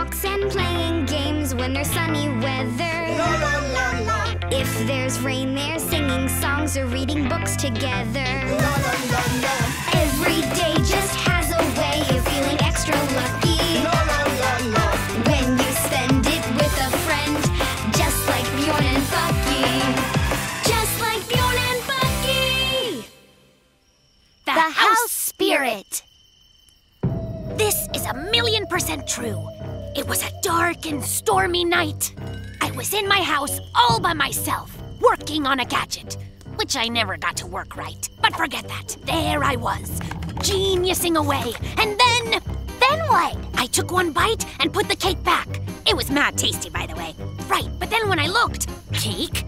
walks and playing games when there's sunny weather. La la la la. If there's rain, they're singing songs or reading books together. La la la la. Every day just has a way of feeling extra lucky. La la la la. When you spend it with a friend, just like Bjorn and Bucky. Just like Bjorn and Bucky. The house spirit. This is 1,000,000% true. It was a dark and stormy night. I was in my house all by myself, working on a gadget, which I never got to work right. But forget that. There I was, geniusing away. And then what? I took one bite and put the cake back. It was mad tasty, by the way. Right, but then when I looked, cake,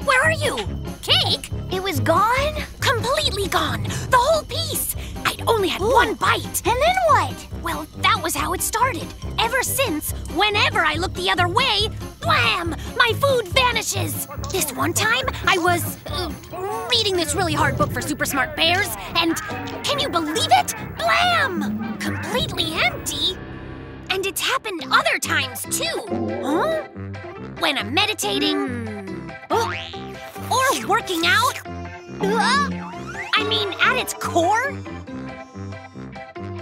where are you? Cake? It was gone? Completely gone, the whole piece. I'd only had one bite. And then what? Well, that was how it started. Ever since, whenever I look the other way, blam! My food vanishes. This one time, I was reading this really hard book for super smart bears, and can you believe it? Blam! Completely empty. And it's happened other times too. Huh? When I'm meditating, or working out. I mean, at its core,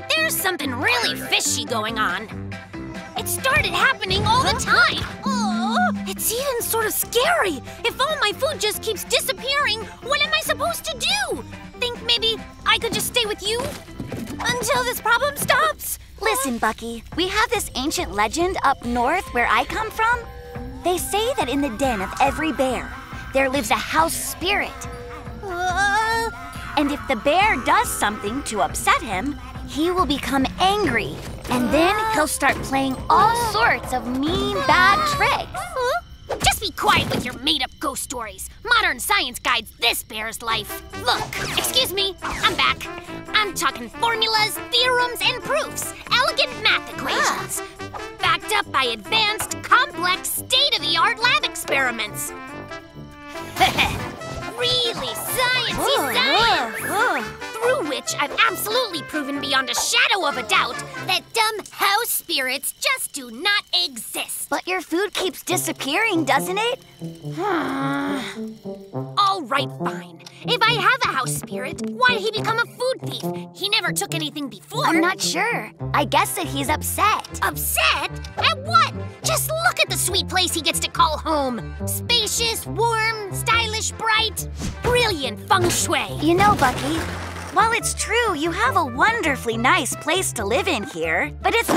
there's something really fishy going on. It started happening all the time. It's even sort of scary. If all my food just keeps disappearing, what am I supposed to do? Think maybe I could just stay with you until this problem stops? Listen, Bucky, we have this ancient legend up north where I come from. They say that in the den of every bear, there lives a house spirit. And if the bear does something to upset him, he will become angry. And then he'll start playing all sorts of mean, bad tricks. Just be quiet with your made-up ghost stories. Modern science guides this bear's life. Look, excuse me, I'm back. I'm talking formulas, theorems, and proofs. Elegant math equations. Backed up by advanced, complex, state-of-the-art lab experiments. Really sciencey science! Through which I've absolutely proven beyond a shadow of a doubt that dumb house spirits just do not exist. But your food keeps disappearing, doesn't it? All right, fine. If I have a house spirit, why'd he become a food thief? He never took anything before. I'm not sure. I guess that he's upset. Upset? At what? Just look at the sweet place he gets to call home. Spacious, warm, stylish, bright. Brilliant feng shui. You know, Bucky, while it's true you have a wonderfully nice place to live in here, but it's a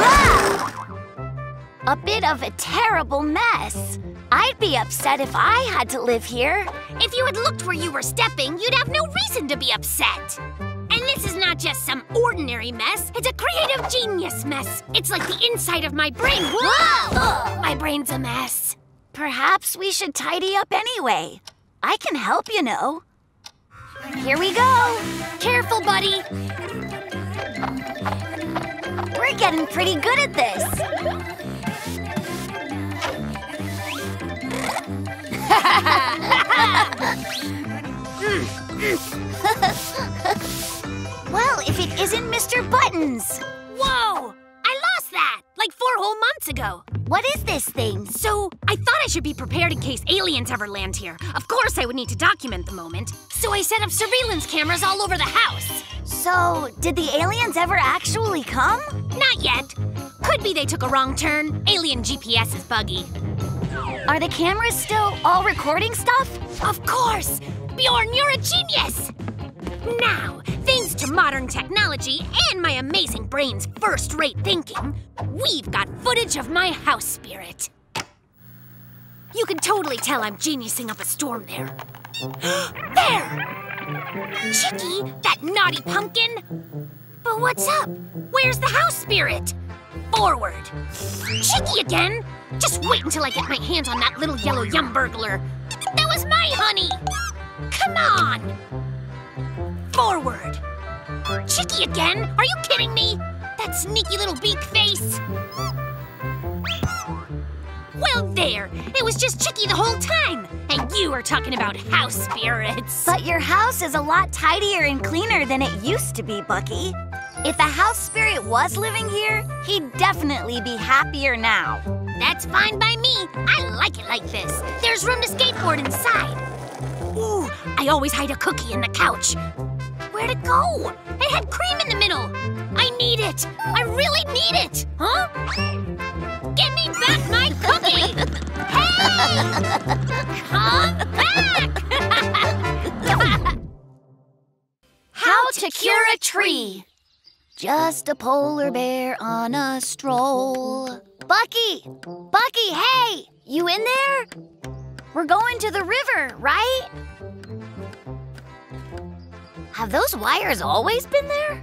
bit of a terrible mess. I'd be upset if I had to live here. If you had looked where you were stepping, you'd have no reason to be upset. And this is not just some ordinary mess. It's a creative genius mess. It's like the inside of my brain. Whoa! My brain's a mess. Perhaps we should tidy up anyway. I can help, you know. Here we go. Careful, buddy. We're getting pretty good at this. Well, if it isn't Mr. Buttons. Whoa! I lost that, like 4 whole months ago. What is this thing? So, I thought I should be prepared in case aliens ever land here. Of course I would need to document the moment. So I set up surveillance cameras all over the house. So, did the aliens ever actually come? Not yet. Could be they took a wrong turn. Alien GPS is buggy. Are the cameras still all recording stuff? Of course! Bjorn, you're a genius! Now, thanks to modern technology and my amazing brain's first-rate thinking, we've got footage of my house spirit. You can totally tell I'm geniusing up a storm there. There! Chicky, that naughty pumpkin! But what's up? Where's the house spirit? Forward. Chicky again? Just wait until I get my hands on that little yellow yum burglar. That was my honey! Come on! Forward. Chicky again? Are you kidding me? That sneaky little beak face. Well, there. It was just Chicky the whole time. And you were talking about house spirits. But your house is a lot tidier and cleaner than it used to be, Bucky. If the house spirit was living here, he'd definitely be happier now. That's fine by me. I like it like this. There's room to skateboard inside. Ooh, I always hide a cookie in the couch. Where'd it go? It had cream in the middle. I need it. I really need it. Huh? Give me back my cookie. Hey! Come back! How to cure a tree. Just a polar bear on a stroll. Bucky! Bucky, hey! You in there? We're going to the river, right? Have those wires always been there?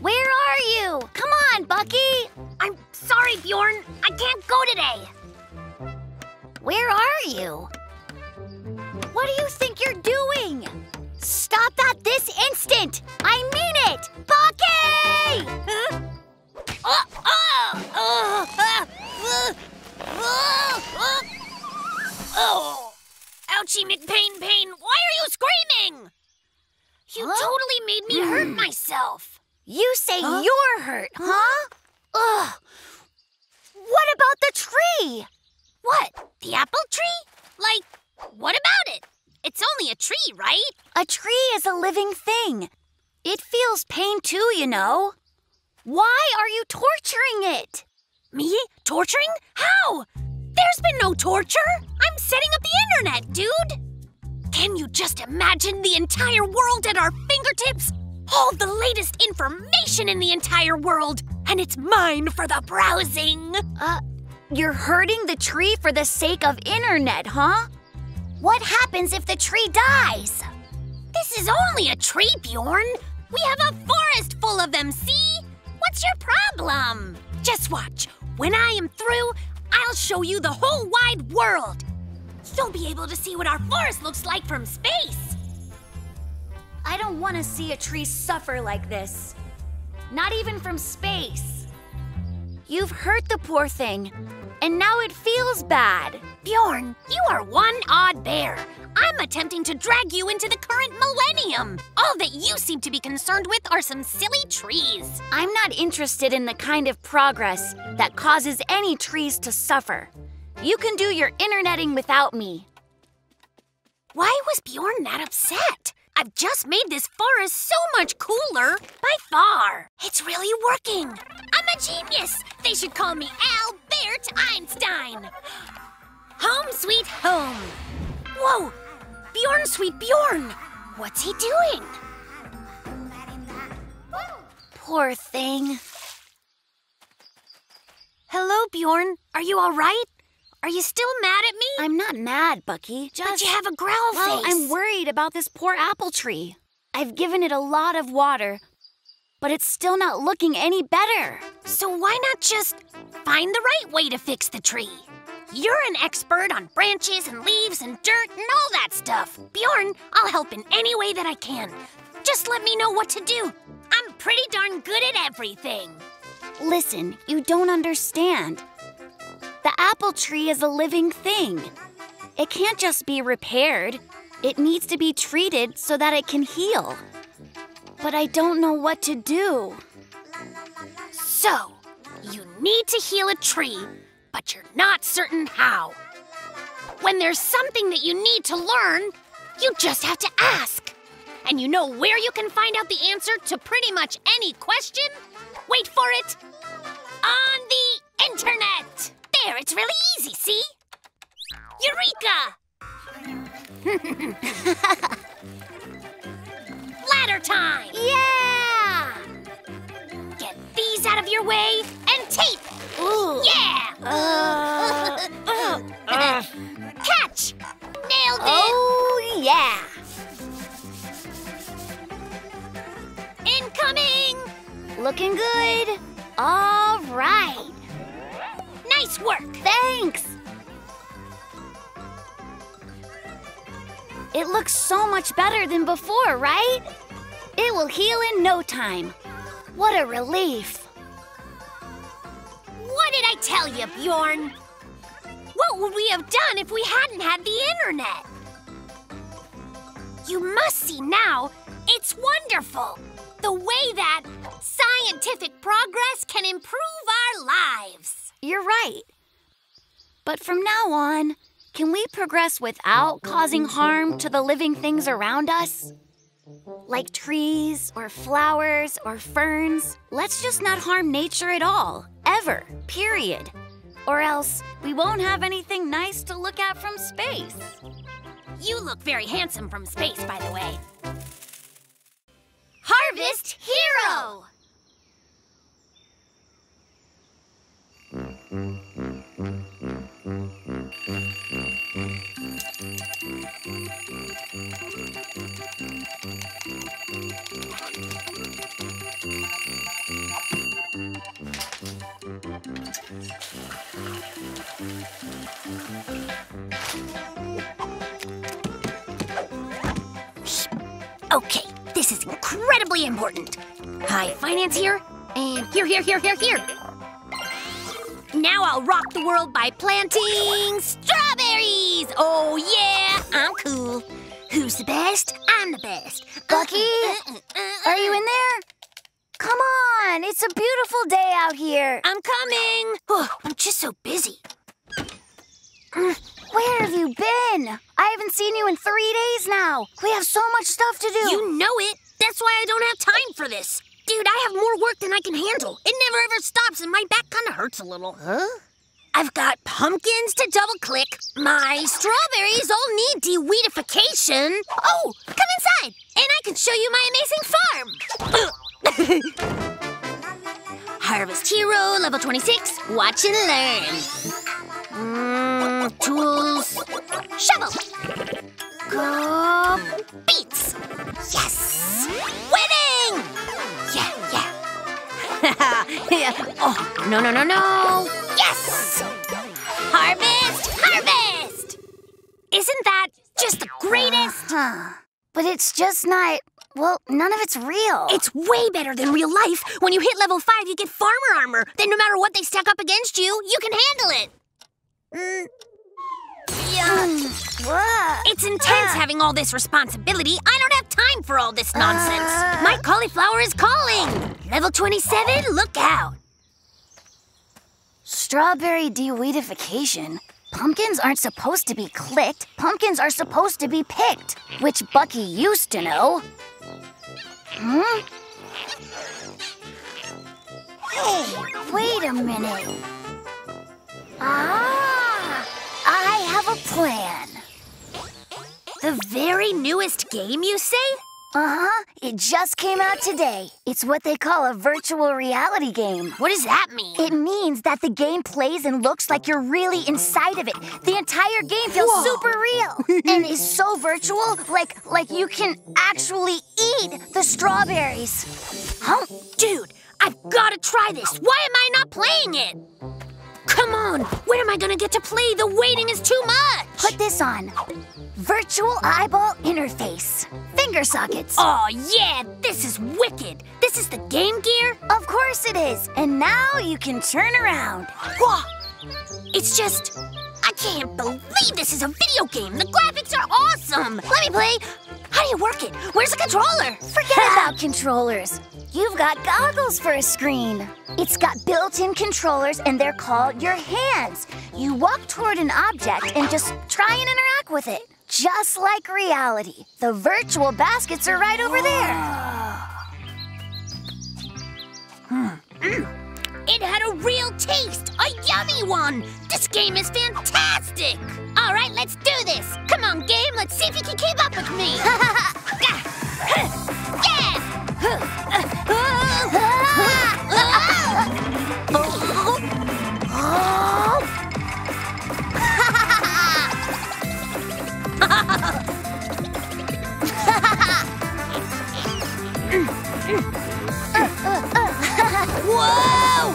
Where are you? Come on, Bucky! I'm sorry, Bjorn. I can't go today. Where are you? What do you think you're doing? Stop that this instant! I mean it! Bucky! Huh? Oh! Ouchie McPain pain! Why are you screaming? You totally made me hurt myself. You say you're hurt, huh? Ugh. What about the tree? What? The apple tree? Like, what about it? It's only a tree, right? A tree is a living thing. It feels pain too, you know. Why are you torturing it? Me? Torturing? How? There's been no torture. I'm setting up the internet, dude. Can you just imagine the entire world at our fingertips? All the latest information in the entire world. And it's mine for the browsing. You're hurting the tree for the sake of internet, huh? What happens if the tree dies? This is only a tree, Bjorn. We have a forest full of them, see? What's your problem? Just watch. When I am through, I'll show you the whole wide world. You'll be able to see what our forest looks like from space. I don't want to see a tree suffer like this. Not even from space. You've hurt the poor thing, and now it feels bad. Bjorn, you are one odd bear. I'm attempting to drag you into the current millennium. All that you seem to be concerned with are some silly trees. I'm not interested in the kind of progress that causes any trees to suffer. You can do your interneting without me. Why was Bjorn that upset? I've just made this forest so much cooler, by far. It's really working. I'm a genius. They should call me Albert Einstein. Home sweet home. Whoa, Bjorn, sweet Bjorn. What's he doing? Poor thing. Hello, Bjorn. Are you all right? Are you still mad at me? I'm not mad, Bucky. But you have a growl face. I'm worried about this poor apple tree. I've given it a lot of water, but it's still not looking any better. So why not just find the right way to fix the tree? You're an expert on branches and leaves and dirt and all that stuff. Bjorn, I'll help in any way that I can. Just let me know what to do. I'm pretty darn good at everything. Listen, you don't understand. The apple tree is a living thing. It can't just be repaired. It needs to be treated so that it can heal. But I don't know what to do. So, you need to heal a tree, but you're not certain how. When there's something that you need to learn, you just have to ask. And you know where you can find out the answer to pretty much any question? Wait for it. On the internet. There, it's really easy, see? Eureka! Ladder time! Yeah! Get these out of your way and tape! Ooh. Yeah! Catch! Nailed it! Oh, yeah! Incoming! Looking good. All right. Nice work! Thanks! It looks so much better than before, right? It will heal in no time. What a relief. What did I tell you, Bjorn? What would we have done if we hadn't had the internet? You must see now, it's wonderful. The way that scientific progress can improve our lives. You're right. But from now on, can we progress without causing harm to the living things around us? Like trees, or flowers, or ferns. Let's just not harm nature at all, ever, period. Or else we won't have anything nice to look at from space. You look very handsome from space, by the way. Harvest Hero! Okay, this is incredibly important. Hi, finance here, and here. Now I'll rock the world by planting strawberries! Oh yeah, I'm cool. Who's the best? I'm the best. Bucky? Are you in there? Come on, it's a beautiful day out here. I'm coming. Oh, I'm just so busy. Where have you been? I haven't seen you in 3 days now. We have so much stuff to do. You know it. That's why I don't have time for this. Dude, I have more work than I can handle. It never ever stops and my back kind of hurts a little. Huh? I've got pumpkins to double-click. My strawberries all need de-weedification. Oh, come inside, and I can show you my amazing farm. Harvest Hero, level 26. Watch and learn. Tools. Shovel. Go. Beets. Yes. Winning! Yeah. Oh, no. Yes! Harvest! Isn't that just the greatest? But it's just not, well, none of it's real. It's way better than real life. When you hit level 5, you get farmer armor. Then no matter what they stack up against you, you can handle it. It's intense having all this responsibility. I don't have time for all this nonsense. My cauliflower is calling. Level 27, look out. Strawberry de-weedification? Pumpkins aren't supposed to be clicked. Pumpkins are supposed to be picked, which Bucky used to know. Hey, wait a minute. I have a plan. The very newest game, you say? It just came out today. It's what they call a virtual reality game. What does that mean? It means that the game plays and looks like you're really inside of it. The entire game feels super real and is so virtual, like you can actually eat the strawberries. Huh? Dude, I've got to try this. Why am I not playing it? Come on, when am I gonna get to play? The waiting is too much. Put this on. Virtual eyeball interface. Finger sockets. Oh yeah, this is wicked. This is the game gear? Of course it is. And now you can turn around. Whoa! It's just, I can't believe this is a video game. The graphics are awesome. Let me play. How do you work it? Where's the controller? Forget about controllers. You've got goggles for a screen. It's got built-in controllers and they're called your hands. You walk toward an object and just try and interact with it. Just like reality. The virtual baskets are right over there. It had a real taste, a yummy one. This game is fantastic. All right, let's do this. Come on, game, let's see if you can keep up with me. Yeah! Whoa!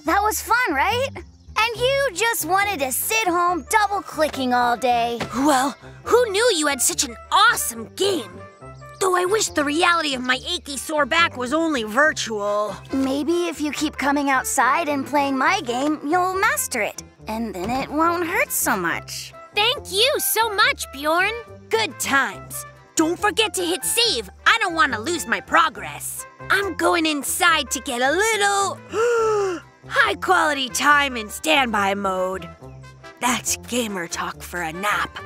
That was fun, right? And you just wanted to sit home double-clicking all day. Well, who knew you had such an awesome game? Though I wish the reality of my achy sore back was only virtual. Maybe if you keep coming outside and playing my game, you'll master it. And then it won't hurt so much. Thank you so much, Bjorn. Good times. Don't forget to hit save. I don't want to lose my progress. I'm going inside to get a little high-quality time in standby mode. That's gamer talk for a nap.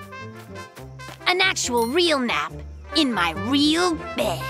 An actual real nap in my real bed.